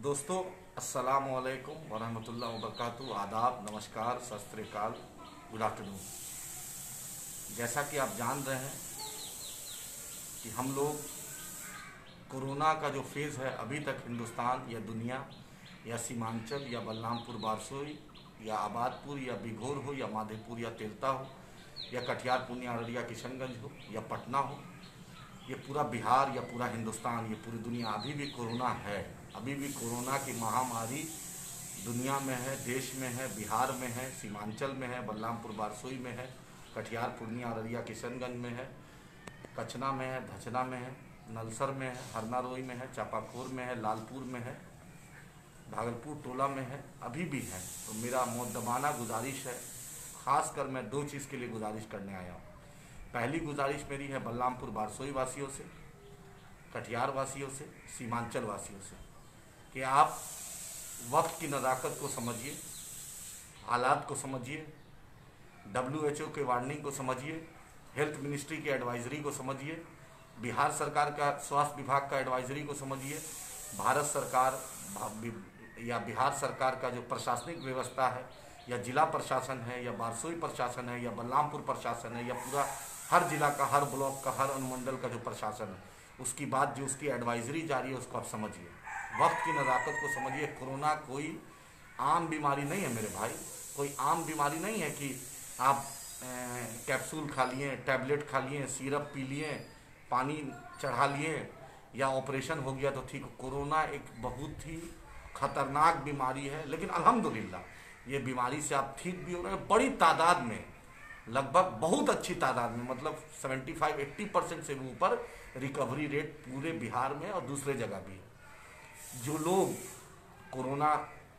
दोस्तों, अस्सलाम वालेकुम वरहमतुल्लाहि वबरकातुहू। आदाब, नमस्कार, सत श्री अकाल, गुड आफ्टरनून। जैसा कि आप जान रहे हैं कि हम लोग कोरोना का जो फेज़ है, अभी तक हिंदुस्तान या दुनिया या सीमांचल या बलरामपुर बारसोई या आबादपुर या बिघोर हो या माधेपुर या तेलता हो या कटिहार पूर्णिया अररिया किशनगंज हो या पटना हो, ये पूरा बिहार या पूरा हिंदुस्तान, ये पूरी दुनिया अभी भी कोरोना है। अभी भी कोरोना की महामारी दुनिया में है, देश में है, बिहार में है, सीमांचल में है, बलरामपुर बारसोई में है, कटिहार पूर्णिया अररिया किशनगंज में है, कचना में है, धचना में है, नलसर में है, हरनारोई में है, चापाखोर में है, लालपुर में है, भागलपुर टोला में है, अभी भी है। तो मेरा मुद्दबाना गुजारिश है, खासकर मैं दो चीज़ के लिए गुजारिश करने आया हूँ। पहली गुजारिश मेरी है बलरामपुर बारसोई वासियों से, कटिहार वासियों से, सीमांचल वासियों से कि आप वक्त की नज़ाकत को समझिए, हालात को समझिए, WHO के वार्निंग को समझिए, हेल्थ मिनिस्ट्री के एडवाइजरी को समझिए, बिहार सरकार का स्वास्थ्य विभाग का एडवाइजरी को समझिए, भारत सरकार या बिहार सरकार का जो प्रशासनिक व्यवस्था है, या जिला प्रशासन है, या बारसोई प्रशासन है, या बलरामपुर प्रशासन है, या पूरा हर जिला का, हर ब्लॉक का, हर अनुमंडल का जो प्रशासन है, उसकी बात जो उसकी एडवाइजरी जारी है उसको आप समझिए, वक्त की नज़ाकत को समझिए। कोरोना कोई आम बीमारी नहीं है मेरे भाई, कोई आम बीमारी नहीं है कि आप कैप्सूल खा लिए, टैबलेट खा लिए, सिरप पी लिए, पानी चढ़ा लिए या ऑपरेशन हो गया तो ठीक। कोरोना एक बहुत ही खतरनाक बीमारी है, लेकिन अल्हम्दुलिल्लाह ये बीमारी से आप ठीक भी हो रहे हैं बड़ी तादाद में, लगभग बहुत अच्छी तादाद में, मतलब 75-80% से भी ऊपर रिकवरी रेट पूरे बिहार में और दूसरे जगह भी है। जो लोग कोरोना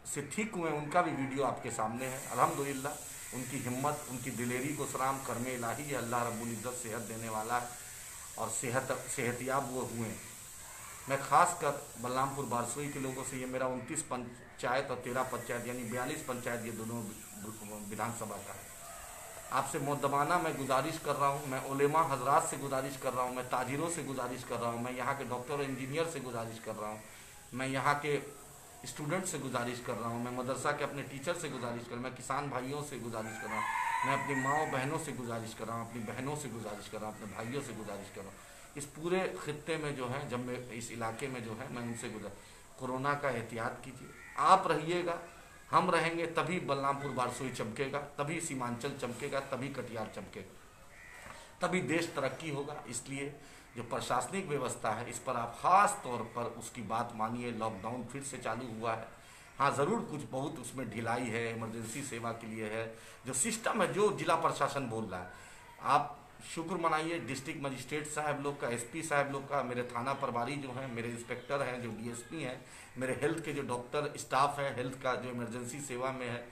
से ठीक हुए उनका भी वीडियो आपके सामने है। अल्हम्दुलिल्लाह उनकी हिम्मत, उनकी दिलेरी को सलाम, कर्मे इलाही है, अल्लाह रब्बुल इज़्ज़त सेहत देने वाला है और सेहतियाब वो हुए। मैं खास कर बलरामपुर बारसोई के लोगों से, ये मेरा 29 पंचायत और 13 पंचायत यानी 42 पंचायत, ये दोनों विधानसभा का है, आपसे मुद्दबाना मैं गुजारिश कर रहा हूँ। मैं उलेमा हजरात से गुजारिश कर रहा हूँ, मैं ताजिरों से गुजारिश कर रहा हूँ, मैं यहाँ के डॉक्टर और इंजीनियर से गुजारिश कर रहा हूँ, मैं यहाँ के स्टूडेंट से गुजारिश कर रहा हूँ, मैं मदरसा के अपने टीचर से गुजारिश कर रहा हूँ, मैं किसान भाइयों से गुजारिश कर रहा हूँ, मैं अपनी माँ बहनों से गुजारिश कर रहा हूँ, अपनी बहनों से गुजारिश कर रहा हूँ, अपने भाइयों से गुजारिश कर रहा हूँ। इस पूरे खित्ते में जो है, जब मैं इस इलाके में जो है, मैं उनसे कोरोना का एहतियात कीजिए, आप रहिएगा, हम रहेंगे, तभी बलरामपुर बारसोई चमकेगा, तभी सीमांचल चमकेगा, तभी कटिहार चमकेगा, तभी देश तरक्की होगा। इसलिए जो प्रशासनिक व्यवस्था है, इस पर आप खास तौर पर उसकी बात मानिए। लॉकडाउन फिर से चालू हुआ है, हाँ ज़रूर कुछ बहुत उसमें ढिलाई है, इमरजेंसी सेवा के लिए है, जो सिस्टम है, जो जिला प्रशासन बोल रहा है, आप शुक्र मनाइए डिस्ट्रिक्ट मजिस्ट्रेट साहब लोग का, SP साहब लोग का, मेरे थाना प्रभारी जो हैं, मेरे इंस्पेक्टर हैं, जो DSP हैं, मेरे हेल्थ के जो डॉक्टर स्टाफ है, हेल्थ का जो इमरजेंसी सेवा में है,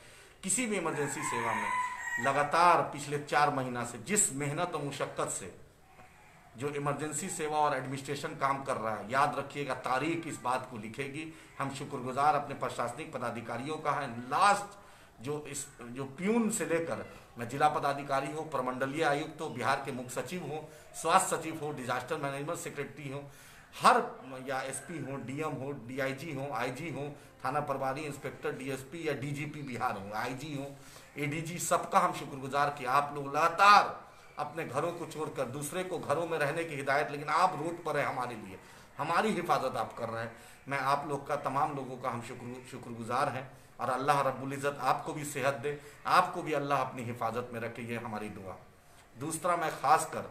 किसी भी इमरजेंसी सेवा में लगातार पिछले 4 महीना से जिस मेहनत और मुशक्क़त से जो इमरजेंसी सेवा और एडमिनिस्ट्रेशन काम कर रहा है, याद रखिएगा तारीख इस बात को लिखेगी। हम शुक्रगुजार अपने प्रशासनिक पदाधिकारियों का है। लास्ट जो प्यून से लेकर मैं जिला पदाधिकारी हो, प्रमंडलीय आयुक्त हो, बिहार के मुख्य सचिव हो, स्वास्थ्य सचिव हो, डिजास्टर मैनेजमेंट सेक्रेटरी हो, हर या SP हो, DM हो, DIG हो, IG हो, थाना प्रभारी, इंस्पेक्टर, DSP या DGP बिहार हो, IG हो, ADG, सबका हम शुक्रगुजार कि आप लोग लगातार अपने घरों को छोड़कर दूसरे को घरों में रहने की हिदायत, लेकिन आप रोड पर हैं हमारे लिए, हमारी हिफाजत आप कर रहे हैं। मैं आप लोग का, तमाम लोगों का हम शुक्रगुजार हैं और अल्लाह रब्बुल इज़्ज़त आपको भी सेहत दे, आपको भी अल्लाह अपनी हिफाजत में रखे, ये हमारी दुआ। दूसरा, मैं खास कर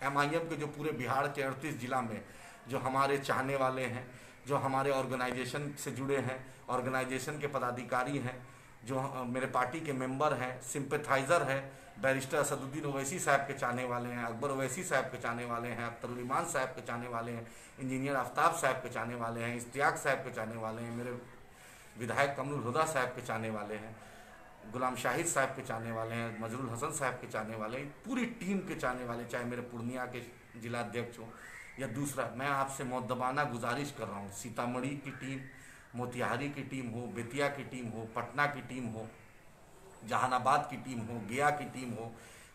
MIM के जो पूरे बिहार के 38 जिला में जो हमारे चाहने वाले हैं, जो हमारे ऑर्गेनाइजेशन से जुड़े हैं, ऑर्गेनाइजेशन के पदाधिकारी हैं, जो मेरे पार्टी के मेंबर हैं, सिंपैथाइज़र हैं, बैरिस्टर असदुद्दीन ओवैसी साहब के चाहने वाले हैं, अकबर ओवैसी साहब के चाहने वाले हैं, अख्तरुल ईमान साहब के चाहने वाले हैं, इंजीनियर आफ्ताब साहब के चाहने वाले हैं, इश्तियाक साहब के चाहने वाले हैं, मेरे विधायक कमरुल हुदा साहब के चाहने वाले हैं, गुलाम शाहिद साहब के चाहने वाले हैं, मजरुल हसन साहब के चाहने वाले हैं, पूरी टीम के चाहने वाले, चाहे मेरे पूर्णिया के जिलाध्यक्ष हों या दूसरा, मैं आपसे मुद्दबाना गुजारिश कर रहा हूँ, सीतामढ़ी की टीम, मोतिहारी की टीम हो, बेतिया की टीम हो, पटना की टीम हो, जहानाबाद की टीम हो, गया की टीम हो,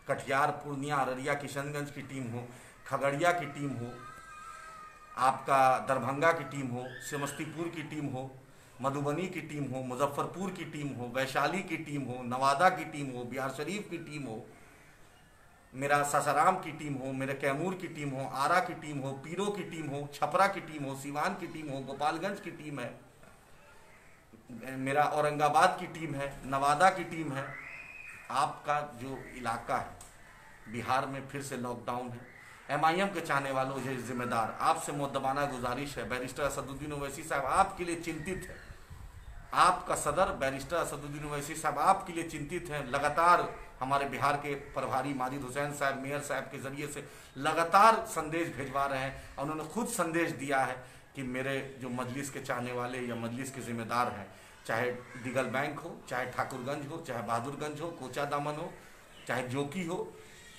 कटिहार पूर्णिया अररिया किशनगंज की टीम हो, खगड़िया की टीम हो, आपका दरभंगा की टीम हो, समस्तीपुर की टीम हो, मधुबनी की टीम हो, मुजफ्फरपुर की टीम हो, वैशाली की टीम हो, नवादा की टीम हो, बिहार शरीफ की टीम हो, मेरा सासाराम की टीम हो, मेरे कैमूर की टीम हो, आरा की टीम हो, पीरो की टीम हो, छपरा की टीम हो, सिवान की टीम हो, गोपालगंज की टीम है, मेरा औरंगाबाद की टीम है, नवादा की टीम है। आपका जो इलाका है बिहार में फिर से लॉकडाउन है। एमआईएम के चाहने वालों जो जिम्मेदार, आपसे मुद्दबाना गुजारिश है, बैरिस्टर असदुद्दीन ओवैसी साहब आपके लिए चिंतित है। आपका सदर बैरिस्टर असदुद्दीन ओवैसी साहब आपके लिए चिंतित हैं। लगातार हमारे बिहार के प्रभारी माजिद हुसैन साहब मेयर साहब के जरिए से लगातार संदेश भिजवा रहे हैं। और उन्होंने खुद संदेश दिया है कि मेरे जो मजलिस के चाहने वाले या मजलिस के जिम्मेदार हैं, चाहे दिगल बैंक हो, चाहे ठाकुरगंज हो, चाहे बहादुरगंज हो, कोचा दामन हो, चाहे जोकी हो,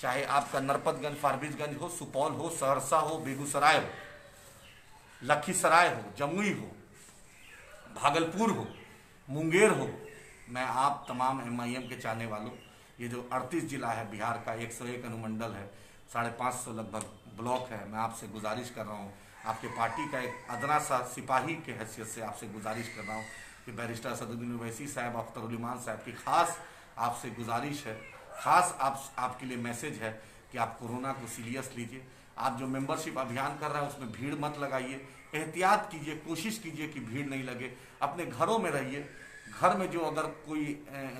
चाहे आपका नरपतगंज फारबिसगंज हो, सुपौल हो, सहरसा हो, बेगूसराय हो, लखीसराय हो, जमुई हो, भागलपुर हो, मुंगेर हो, मैं आप तमाम एमआईएम के चाहने वालों, ये जो 38 जिला है बिहार का, 101 अनुमंडल है, 550 लगभग ब्लॉक है, मैं आपसे गुजारिश कर रहा हूँ, आपके पार्टी का एक अदना सा सिपाही के हैसियत से आपसे गुजारिश कर रहा हूँ कि बैरिस्टर असदुद्दीन ओवैसी साहब, अख्तर उल ईमान साहब की खास आपसे गुजारिश है, खास आपके लिए मैसेज है कि आप कोरोना को सीरियस लीजिए। आप जो मेंबरशिप अभियान कर रहे हैं उसमें भीड़ मत लगाइए, एहतियात कीजिए, कोशिश कीजिए कि भीड़ नहीं लगे, अपने घरों में रहिए। घर में जो अगर कोई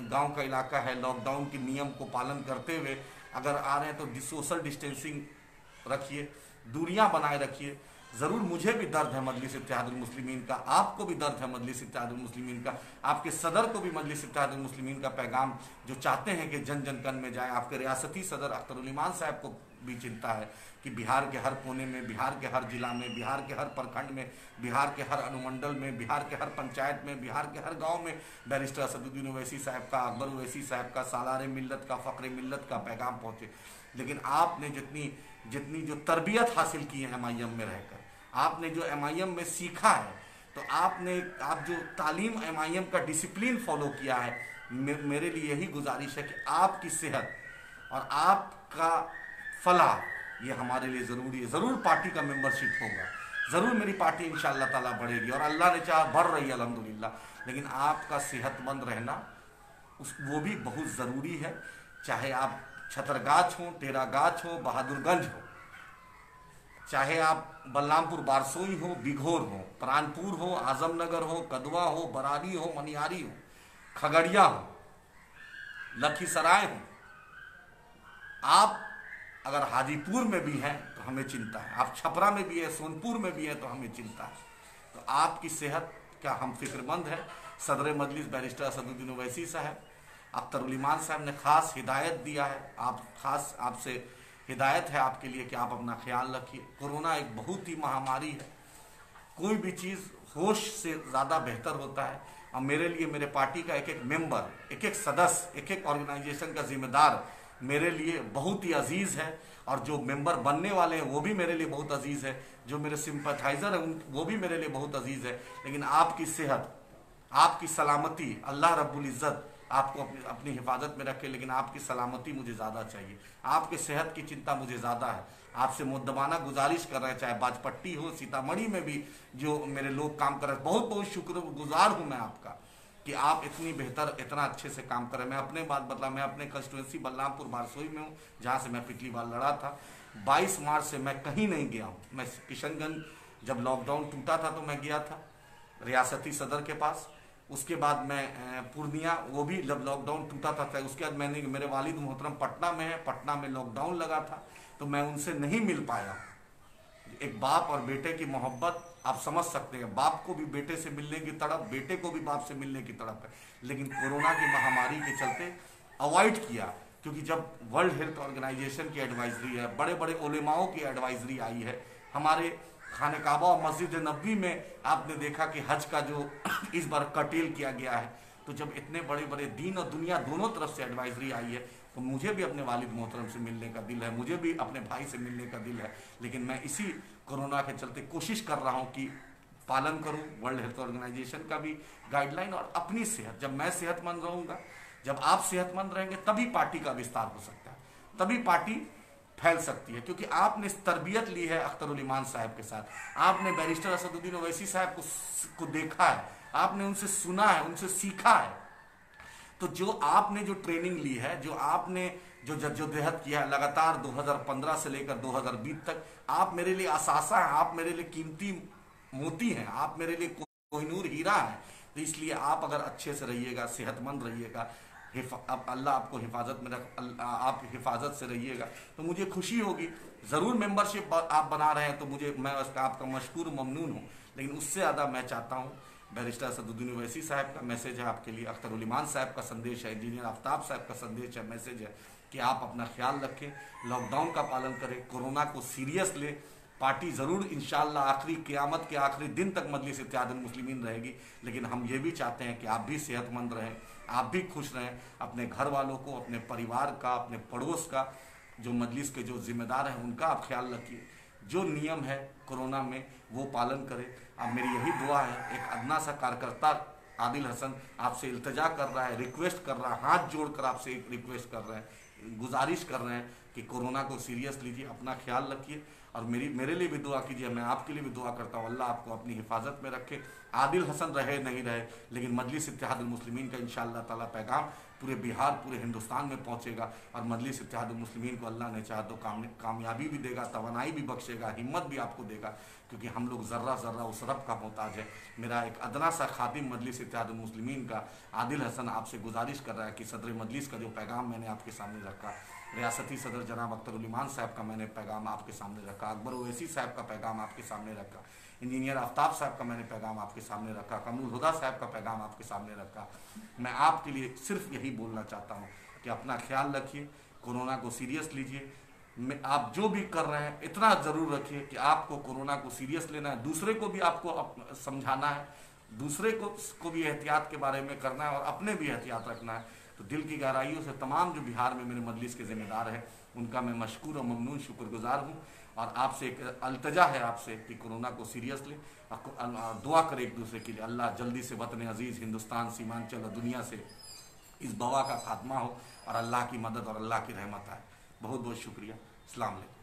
गांव का इलाका है, लॉकडाउन के नियम को पालन करते हुए अगर आ रहे हैं तो सोशल डिस्टेंसिंग रखिए, दूरियां बनाए रखिए। ज़रूर मुझे भी दर्द है मजलिस इत्तेहादुल मुस्लिमीन का, आपको भी दर्द है मजलिस इत्तेहादुल मुस्लिमीन का, आपके सदर को भी मजलिस इत्तेहादुल मुस्लिमीन का पैगाम जो चाहते हैं कि जन जन कन में जाए, आपके रियासती सदर अख्तर उल ईमान साहब को भी चिंता है कि बिहार के हर कोने में, बिहार के हर जिला में, बिहार के हर प्रखंड में, बिहार के हर अनुमंडल में, बिहार के हर पंचायत में, बिहार के हर गांव में बैरिस्टर असदुद्दीन ओवैसी साहब का, अकबर ओवैसी साहब का, सालार मिल्लत का, फ़ख्र मिल्लत का पैगाम पहुँचे। लेकिन आपने जितनी जो तरबियत हासिल की है एमआईएम में रहकर, आपने जो एमआईएम में सीखा है, तो आप जो तालीम एमआईएम का डिसिप्लिन फॉलो किया है, मेरे लिए यही गुजारिश है कि आपकी सेहत और आपका फलाह ये हमारे लिए ज़रूरी है। ज़रूर पार्टी का मेंबरशिप होगा, ज़रूर मेरी पार्टी इंशाअल्लाह ताला बढ़ेगी और अल्लाह ने चाहा बढ़ रही है अल्हम्दुलिल्लाह, लेकिन आपका सेहतमंद रहना वो भी बहुत ज़रूरी है। चाहे आप छतरगाछ हो, टेरागाछ हो, बहादुरगंज हो, चाहे आप बलरामपुर बारसोई हो, बिघोर हो, प्राणपुर हो, आजमनगर हो, कदवा हो, बरारी हो, मनियारी हो, खगड़िया हो, लखीसराय हो, आप अगर हाजीपुर में भी हैं तो हमें चिंता है, आप छपरा में भी है, सोनपुर में भी है तो हमें चिंता है। तो आपकी सेहत का हम फिक्रमंद है। सदर मजलिस बैरिस्टर असदुद्दीन ओवैसी साहब, अख्तर उल ईमान साहब ने खास हिदायत दिया है, आपसे हिदायत है आपके लिए कि आप अपना ख्याल रखिए। कोरोना एक बहुत ही महामारी है, कोई भी चीज़ होश से ज़्यादा बेहतर होता है। और मेरे लिए मेरे पार्टी का एक एक मेंबर, एक एक सदस्य, एक एक ऑर्गेनाइजेशन का जिम्मेदार मेरे लिए बहुत ही अजीज़ है, और जो मेंबर बनने वाले हैं वो भी मेरे लिए बहुत अजीज़ है, जो मेरे सिंपथाइज़र हैं वो भी मेरे लिए बहुत अजीज़ है। लेकिन आपकी सेहत, आपकी सलामती, अल्लाह रब्बुल इज़्ज़त आपको अपनी हिफाजत में रखे, लेकिन आपकी सलामती मुझे ज़्यादा चाहिए, आपके सेहत की चिंता मुझे ज़्यादा है। आपसे मुद्दबाना गुजारिश कर रहे हैं, चाहे बाजपट्टी हो, सीतामढ़ी में भी जो मेरे लोग काम कर रहे हैं, बहुत बहुत शुक्रगुजार हूँ मैं आपका कि आप इतनी बेहतर, इतना अच्छे से काम कर रहे हैं। मैं अपने बात बतला, मैं अपने कंस्टिट्यूंसी बलरामपुर बारसोई में हूँ, जहाँ से मैं पिछली बार लड़ा था। 22 मार्च से मैं कहीं नहीं गया हूँ। मैं किशनगंज जब लॉकडाउन टूटा था तो मैं गया था रियासती सदर के पास, उसके बाद मैं पूर्णिया, वो भी जब लॉकडाउन टूटा था, उसके बाद मैंने, मेरे वालिद मोहतरम पटना में है, पटना में लॉकडाउन लगा था तो मैं उनसे नहीं मिल पाया। एक बाप और बेटे की मोहब्बत आप समझ सकते हैं, बाप को भी बेटे से मिलने की तड़प, बेटे को भी बाप से मिलने की तड़प है, लेकिन कोरोना की महामारी के चलते अवॉइड किया। क्योंकि जब वर्ल्ड हेल्थ ऑर्गेनाइजेशन की एडवाइजरी है, बड़े बड़े उलेमाओं की एडवाइजरी आई है, हमारे खाने काबा और मस्जिद नबवी में आपने देखा कि हज का जो इस बार कटेल किया गया है, तो जब इतने बड़े बड़े दीन और दुनिया दोनों तरफ से एडवाइजरी आई है तो मुझे भी अपने वालिद मोहतरम से मिलने का दिल है, मुझे भी अपने भाई से मिलने का दिल है, लेकिन मैं इसी कोरोना के चलते कोशिश कर रहा हूँ कि पालन करूँ वर्ल्ड हेल्थ ऑर्गेनाइजेशन का भी गाइडलाइन और अपनी सेहत। जब मैं सेहतमंद रहूँगा, जब आप सेहतमंद रहेंगे, तभी पार्टी का विस्तार हो सकता है, तभी पार्टी फैल सकती है, क्योंकि आपने तरबियत ली है अख्तरुल ईमान साहब के साथ, आपने बैरिस्टर असदुद्दीन ओवैसी साहब को देखा है, आपने उनसे सुना है, उनसे सीखा है। तो जो आपने जो ट्रेनिंग ली है, जो आपने जो जद्दोजहद किया है लगातार 2015 से लेकर 2020 तक, आप मेरे लिए असासा हैं, आप मेरे लिए कीमती मोती हैं, आप मेरे लिए कोहिनूर हीरा है। तो इसलिए आप अगर अच्छे से रहिएगा, सेहतमंद रहिएगा, अब अल्लाह आपको हिफाजत में रख, आप हिफाजत से रहिएगा, तो मुझे खुशी होगी। ज़रूर मेंबरशिप आप बना रहे हैं तो मैं आपका मशकूर ममनून हूँ, लेकिन उससे ज़्यादा मैं चाहता हूँ, बैरिस्टर असदुद्दीन ओवैसी साहब का मैसेज है आपके लिए, अख्तरुल ईमान साहब का संदेश है, इंजीनियर आफ्ताब साहब का संदेश है, मैसेज है कि आप अपना ख्याल रखें, लॉकडाउन का पालन करें, कोरोना को सीरियस ले। पार्टी ज़रूर इंशाअल्लाह आखिरी क़यामत के आखिरी दिन तक मजलिस इत्तेहादुल मुस्लिमीन रहेगी, लेकिन हम ये भी चाहते हैं कि आप भी सेहतमंद रहें, आप भी खुश रहें, अपने घर वालों को, अपने परिवार का, अपने पड़ोस का, जो मजलिस के जो जिम्मेदार हैं उनका आप ख्याल रखिए। जो नियम है कोरोना में वो पालन करें। अब मेरी यही दुआ है, एक अदना सा कार्यकर्ता आदिल हसन आपसे इल्तजा कर रहा है, रिक्वेस्ट कर रहा है, हाथ जोड़कर आपसे एक रिक्वेस्ट कर रहे हैं, गुजारिश कर रहे हैं कि कोरोना को सीरियस लीजिए, अपना ख्याल रखिए और मेरे लिए भी दुआ कीजिए। मैं आपके लिए भी दुआ करता हूँ, अल्लाह आपको अपनी हिफाजत में रखे। आदिल हसन रहे नहीं रहे, लेकिन मजलिस इत्तेहादुल मुस्लिमीन का इंशाअल्लाह ताला पैगाम पूरे बिहार, पूरे हिंदुस्तान में पहुँचेगा और मजलिस इत्तेहादुल मुस्लिमीन को अल्लाह ने चाहा तो कामयाबी भी देगा, तवानाई भी बख्शेगा, हिम्मत भी आपको देगा, क्योंकि हम लोग ज़र्रा ज़र्रा उस रब का मोहताज है। मेरा एक अदना सा खादिम मजलिस इत्तेहादुल मुस्लिमीन का आदिल हसन आपसे गुजारिश कर रहा है कि सदर मजलिस का जो पैगाम मैंने आपके सामने रखा, रियासती सदर जनाब अख्तरुल ईमान साहब का मैंने पैगाम आपके सामने रखा, अकबर ओवैसी साहब का पैगाम आपके सामने रखा, इंजीनियर आफ्ताब साहब का मैंने पैगाम आपके सामने रखा, कमरुल हुदा साहब का पैगाम आपके सामने रखा। मैं आपके लिए सिर्फ यही बोलना चाहता हूँ कि अपना ख्याल रखिए, कोरोना को सीरियस लीजिए। आप जो भी कर रहे हैं इतना ज़रूर रखिए कि आपको कोरोना को सीरियस लेना है, दूसरे को भी आपको समझाना है, दूसरे को भी एहतियात के बारे में करना है और अपने भी एहतियात रखना है। तो दिल की गहराइयों से तमाम जो बिहार में मेरे मजलिस के ज़िम्मेदार हैं उनका मैं मशकूर और ममनून शुक्रगुजार हूँ और आपसे एक अल्तजा है आपसे कि कोरोना को सीरियस लें, दुआ करें एक दूसरे के लिए। अल्लाह जल्दी से वतन अजीज़ हिंदुस्तान, सीमांचल और दुनिया से इस बवा का खात्मा हो और अल्लाह की मदद और अल्लाह की रहमत आए। बहुत बहुत शुक्रिया। अस्सलाम वालेकुम।